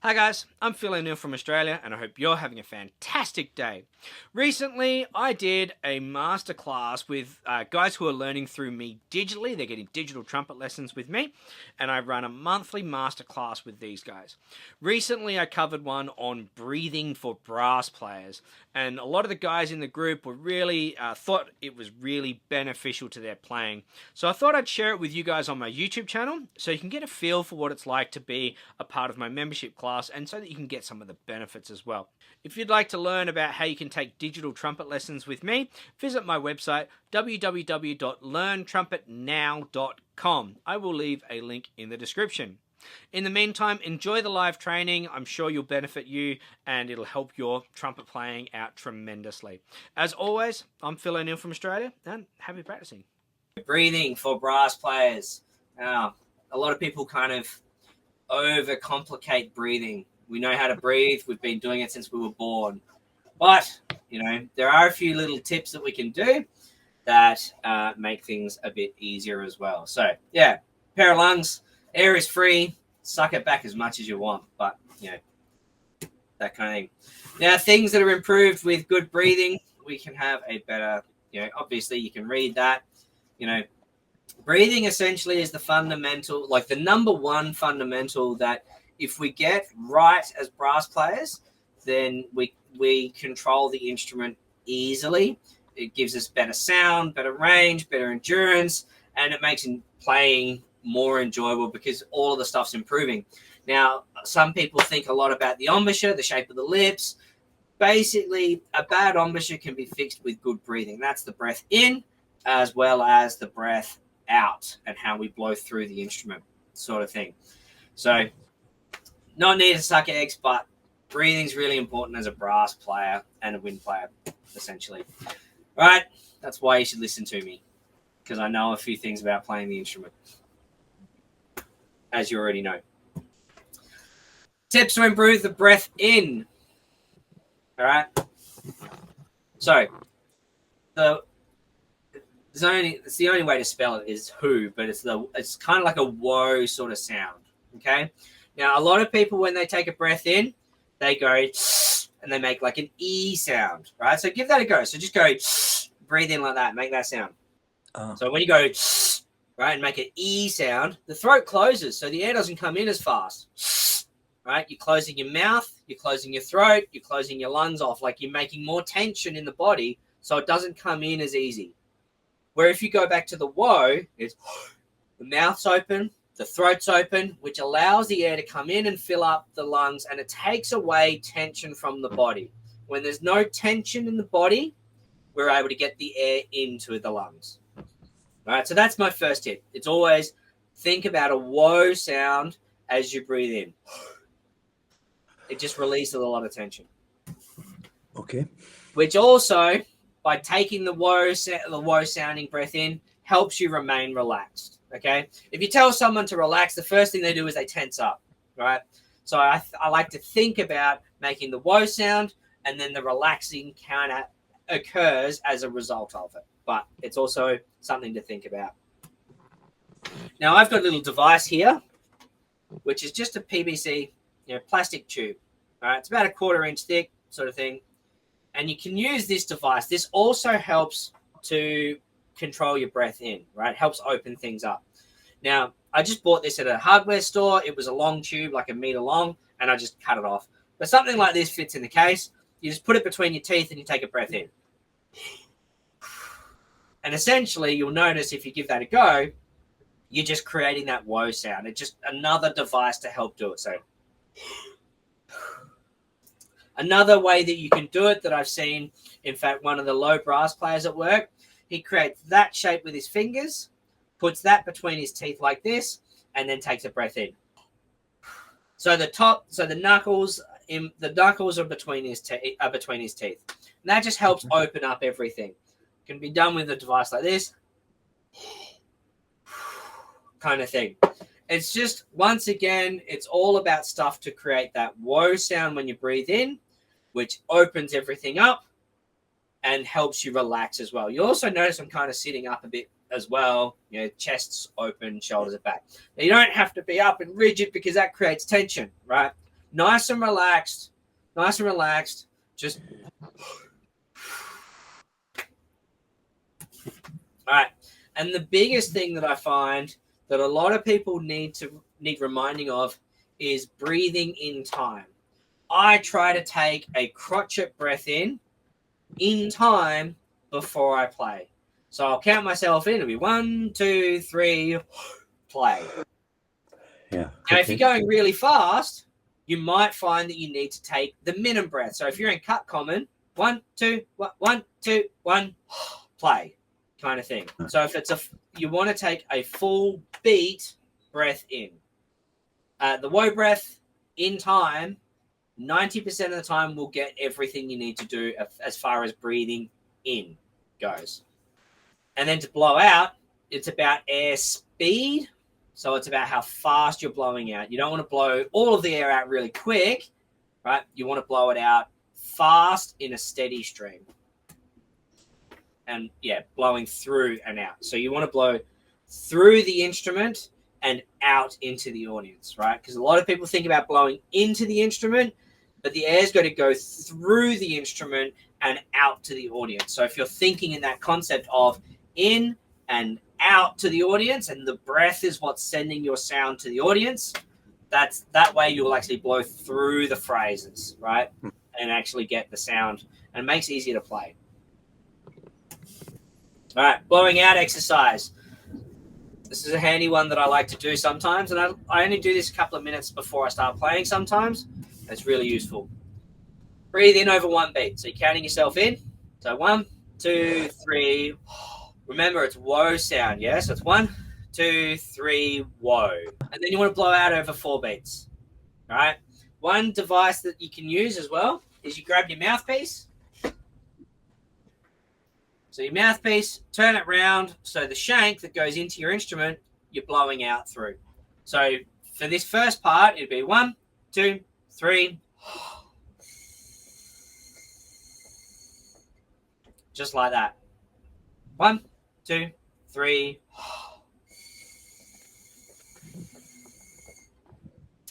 Hi guys, I'm Phill from Australia and I hope you're having a fantastic day. Recently, I did a masterclass with guys who are learning through me digitally. They're getting digital trumpet lessons with me, and I run a monthly masterclass with these guys. Recently, I covered one on breathing for brass players, and a lot of the guys in the group were really thought it was really beneficial to their playing. So I thought I'd share it with you guys on my YouTube channel so you can get a feel for what it's like to be a part of my membership class, and so that you can get some of the benefits as well. If you'd like to learn about how you can take digital trumpet lessons with me, visit my website www.learntrumpetnow.com. I will leave a link in the description. In the meantime, enjoy the live training. I'm sure you'll benefit you and it'll help your trumpet playing out tremendously. As always, I'm Phill O'Neill from Australia and happy practicing. Breathing for brass players. Now, a lot of people kind of overcomplicate breathing. We know how to breathe. We've been doing it since we were born. But, there are a few little tips that we can do that make things a bit easier as well. So, yeah, pair of lungs, air is free, suck it back as much as you want. But, that kind of thing. Now, things that are improved with good breathing, we can have a better, obviously you can read that, breathing essentially is the fundamental, like the number one fundamental that if we get right as brass players, then we control the instrument easily. It gives us better sound, better range, better endurance, and it makes playing more enjoyable because all of the stuff's improving. Now, some people think a lot about the embouchure, the shape of the lips. Basically, a bad embouchure can be fixed with good breathing. That's the breath in as well as the breath out and how we blow through the instrument sort of thing. So not need to suck eggs, but breathing's really important as a brass player and a wind player, essentially. All right, that's why you should listen to me, because I know a few things about playing the instrument, as you already know. Tips to improve the breath in. All right. So it's the only way to spell it is who, but it's kind of like a whoa sort of sound. Okay. Now, a lot of people, when they take a breath in, they go and they make like an E sound, right? So give that a go. So just go breathe in like that, make that sound. So when you go right and make an E sound, the throat closes, so the air doesn't come in as fast, right? You're closing your mouth, you're closing your throat, you're closing your lungs off, like you're making more tension in the body, so it doesn't come in as easy. Where if you go back to the whoa, it's the mouth's open, the throat's open, which allows the air to come in and fill up the lungs, and it takes away tension from the body. When there's no tension in the body, we're able to get the air into the lungs. All right, so that's my first tip. It's always think about a whoa sound as you breathe in. It just releases a lot of tension. Okay. Which also, by taking the whoa sounding breath in, helps you remain relaxed. Okay. If you tell someone to relax, the first thing they do is they tense up. Right. So I like to think about making the whoa sound, and then the relaxing kind of occurs as a result of it. But it's also something to think about. Now, I've got a little device here, which is just a PVC, plastic tube. All right. It's about 1/4 inch thick sort of thing. And you can use this device. This also helps to control your breath in, right? Helps open things up. Now, I just bought this at a hardware store. It was a long tube, like 1 meter long, and I just cut it off. But something like this fits in the case. You just put it between your teeth and you take a breath in. And essentially, you'll notice if you give that a go, you're just creating that whoa sound. It's just another device to help do it. So another way that you can do it that I've seen, in fact, one of the low brass players at work, he creates that shape with his fingers, puts that between his teeth like this, and then takes a breath in. So the knuckles are between his teeth. And that just helps open up everything. It can be done with a device like this, kind of thing. It's just, once again, it's all about stuff to create that whoa sound when you breathe in, which opens everything up and helps you relax as well. You also notice I'm kind of sitting up a bit as well. Chest's open, shoulders are back. Now, you don't have to be up and rigid because that creates tension, right? nice and relaxed, just all right. And the biggest thing that I find that a lot of people need reminding of is breathing in time. I try to take a crotchet breath in time before I play. So I'll count myself in. It'll be 1, 2, 3, play. Yeah. Now, if you're going really fast, you might find that you need to take the minimum breath. So if you're in cut common, 1, 2, 1, 2, 1, play, kind of thing. So if it's you want to take a full beat breath in. The woe breath in time, 90% of the time will get everything you need to do as far as breathing in goes. And then to blow out, it's about air speed. So it's about how fast you're blowing out. You don't want to blow all of the air out really quick, right? You want to blow it out fast in a steady stream. And yeah, blowing through and out. So you want to blow through the instrument and out into the audience, right? Because a lot of people think about blowing into the instrument, but the air's got to go through the instrument and out to the audience. So if you're thinking in that concept of in and out to the audience, and the breath is what's sending your sound to the audience, that way you'll actually blow through the phrases, right? And actually get the sound, and it makes it easier to play. All right, blowing out exercise. This is a handy one that I like to do sometimes, and I only do this a couple of minutes before I start playing sometimes. It's really useful. Breathe in over 1 beat. So you're counting yourself in. So 1, 2, 3. Remember, it's woe sound, yeah? So it's 1, 2, 3, woe. And then you want to blow out over 4 beats. All right? One device that you can use as well is you grab your mouthpiece. So your mouthpiece, turn it round so the shank that goes into your instrument, you're blowing out through. So for this first part, it'd be 1, 2, 3. Just like that. 1, 2, 3.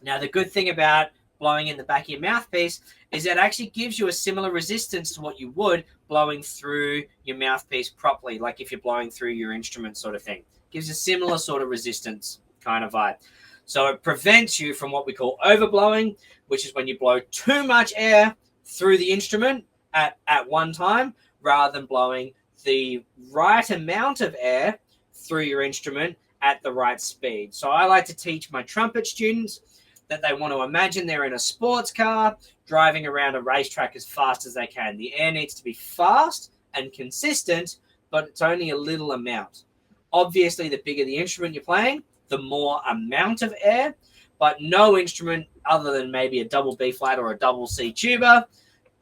Now, the good thing about blowing in the back of your mouthpiece is that it actually gives you a similar resistance to what you would blowing through your mouthpiece properly, like if you're blowing through your instrument sort of thing. Gives a similar sort of resistance kind of vibe. So it prevents you from what we call overblowing, which is when you blow too much air through the instrument at one time, rather than blowing the right amount of air through your instrument at the right speed. So I like to teach my trumpet students that they want to imagine they're in a sports car driving around a racetrack as fast as they can. The air needs to be fast and consistent, but it's only a little amount. Obviously, the bigger the instrument you're playing, the more amount of air, but no instrument other than maybe a double B flat or a double C tuba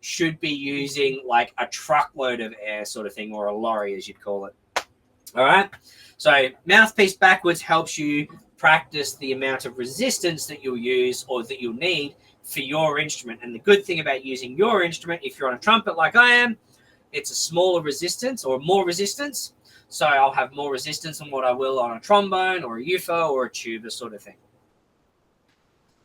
should be using like a truckload of air sort of thing, or a lorry as you'd call it. All right. So mouthpiece backwards helps you practice the amount of resistance that you'll use or that you'll need for your instrument. And the good thing about using your instrument, if you're on a trumpet like I am, it's a smaller resistance or more resistance. So I'll have more resistance than what I will on a trombone or a UFO or a tuba sort of thing.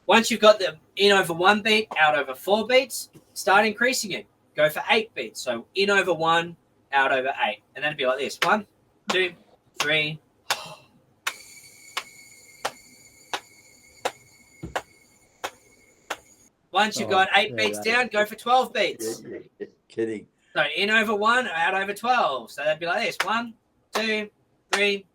Once you've got the in over 1 beat, out over 4 beats, start increasing it. Go for 8 beats. So in over 1, out over 8. And then it'd be like this. 1, 2, 3. Once you've got 8 beats down, go for 12 beats. Kidding. So in over 1, out over 12. So that'd be like this. 1, 2, 3.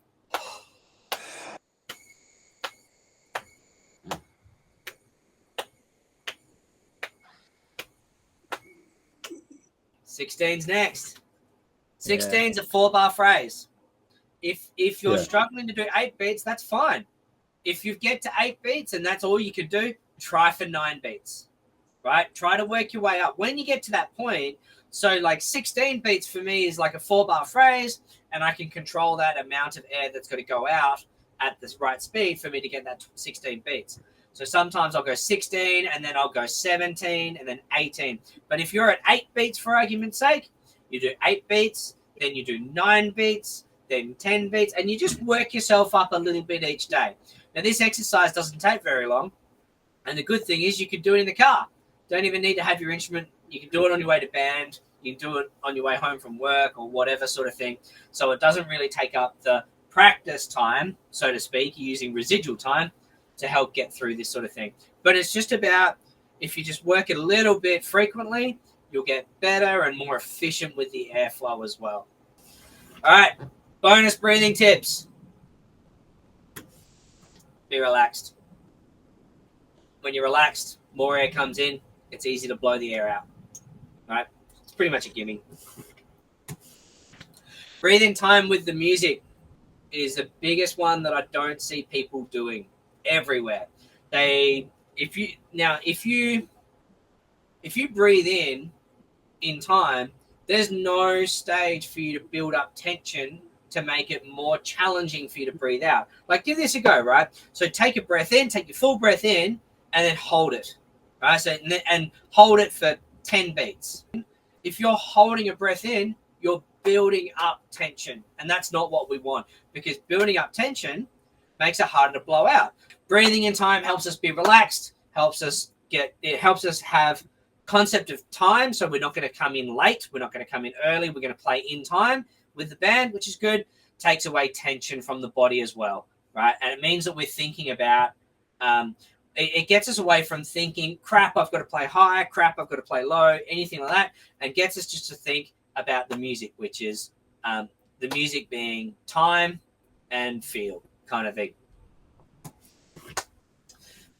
Sixteen's next. 16's a 4-bar phrase. If you're struggling to do 8 beats, that's fine. If you get to 8 beats and that's all you can do, try for 9 beats. Right? Try to work your way up. When you get to that point, so like 16 beats for me is like a 4-bar phrase, and I can control that amount of air that's going to go out at the right speed for me to get that 16 beats. So sometimes I'll go 16 and then I'll go 17 and then 18. But if you're at 8 beats for argument's sake, you do 8 beats, then you do 9 beats, then 10 beats, and you just work yourself up a little bit each day. Now this exercise doesn't take very long. And the good thing is you can do it in the car. Don't even need to have your instrument. You can do it on your way to band. You can do it on your way home from work or whatever sort of thing. So it doesn't really take up the practice time, so to speak. You're using residual time to help get through this sort of thing. But it's just about, if you just work it a little bit frequently, you'll get better and more efficient with the airflow as well. All right, bonus breathing tips. Be relaxed. When you're relaxed, more air comes in. It's easy to blow the air out. All right, it's pretty much a gimme. Breathing time with the music is the biggest one that I don't see people doing everywhere. If you breathe in time, there's no stage for you to build up tension to make it more challenging for you to breathe out. Like, give this a go, right? So take a breath in, take your full breath in, and then hold it, right? So and hold it for 10 beats. If you're holding a breath in, you're building up tension, and that's not what we want, because building up tension makes it harder to blow out. Breathing in time helps us be relaxed, helps us have concept of time, so we're not going to come in late, we're not going to come in early, we're going to play in time with the band, which is good. Takes away tension from the body as well, right? And it means that we're thinking about it gets us away from thinking, crap, I've got to play high, crap, I've got to play low, anything like that, and gets us just to think about the music, which is the music being time and feel kind of thing.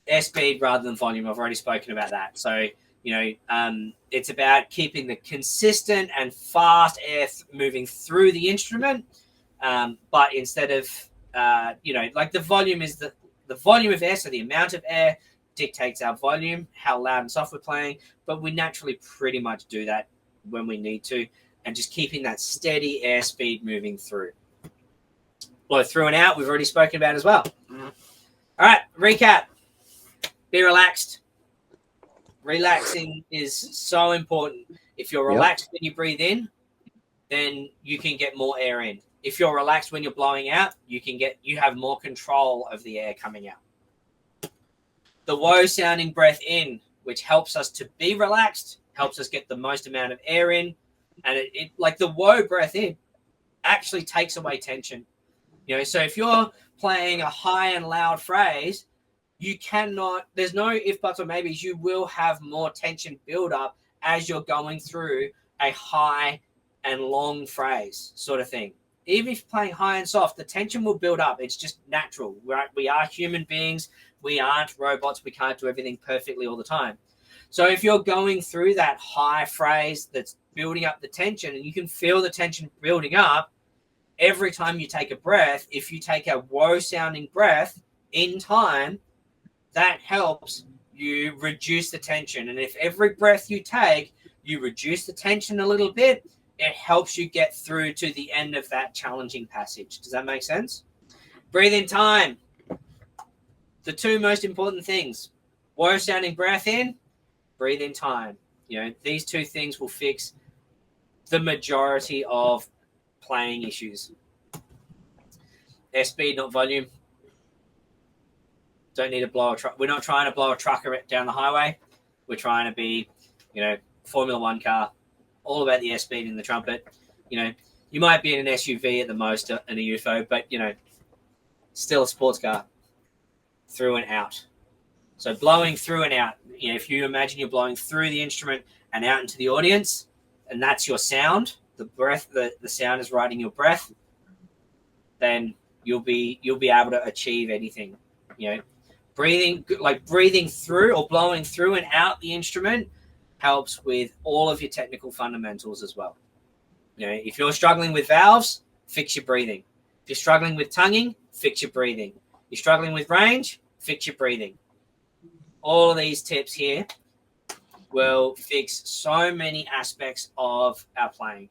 Airspeed rather than volume. I've already spoken about that. So, it's about keeping the consistent and fast air moving through the instrument. But instead of, like the volume is the volume of air. So the amount of air dictates our volume, how loud and soft we're playing. But we naturally pretty much do that when we need to. And just keeping that steady airspeed moving through. Blow through and out, we've already spoken about as well. All right, recap. Be relaxed. Relaxing is so important. If you're relaxed when you breathe in, then you can get more air in. If you're relaxed when you're blowing out, you have more control of the air coming out. The woe sounding breath in, which helps us to be relaxed, helps us get the most amount of air in, and it like the woe breath in actually takes away tension. So if you're playing a high and loud phrase, there's no if, buts, or maybes. You will have more tension build up as you're going through a high and long phrase sort of thing. Even if you're playing high and soft, the tension will build up. It's just natural, right? We are human beings. We aren't robots. We can't do everything perfectly all the time. So if you're going through that high phrase that's building up the tension, and you can feel the tension building up every time you take a breath, if you take a woe-sounding breath in time, that helps you reduce the tension. And if every breath you take, you reduce the tension a little bit, it helps you get through to the end of that challenging passage. Does that make sense? Breathe in time. The two most important things. Woe-sounding breath in, breathe in time. These two things will fix the majority of playing issues. Airspeed, not volume. Don't need to blow a truck. We're not trying to blow a truck down the highway. We're trying to be, Formula One car. All about the airspeed in the trumpet. You might be in an SUV at the most, in a UFO, but, still a sports car. Through and out. So blowing through and out. If you imagine you're blowing through the instrument and out into the audience, and that's your sound, the breath, the sound is riding your breath, then you'll be able to achieve anything. Breathing through or blowing through and out the instrument helps with all of your technical fundamentals as well. If you're struggling with valves, fix your breathing. If you're struggling with tonguing, fix your breathing. You're struggling with range, fix your breathing. All of these tips here will fix so many aspects of our playing.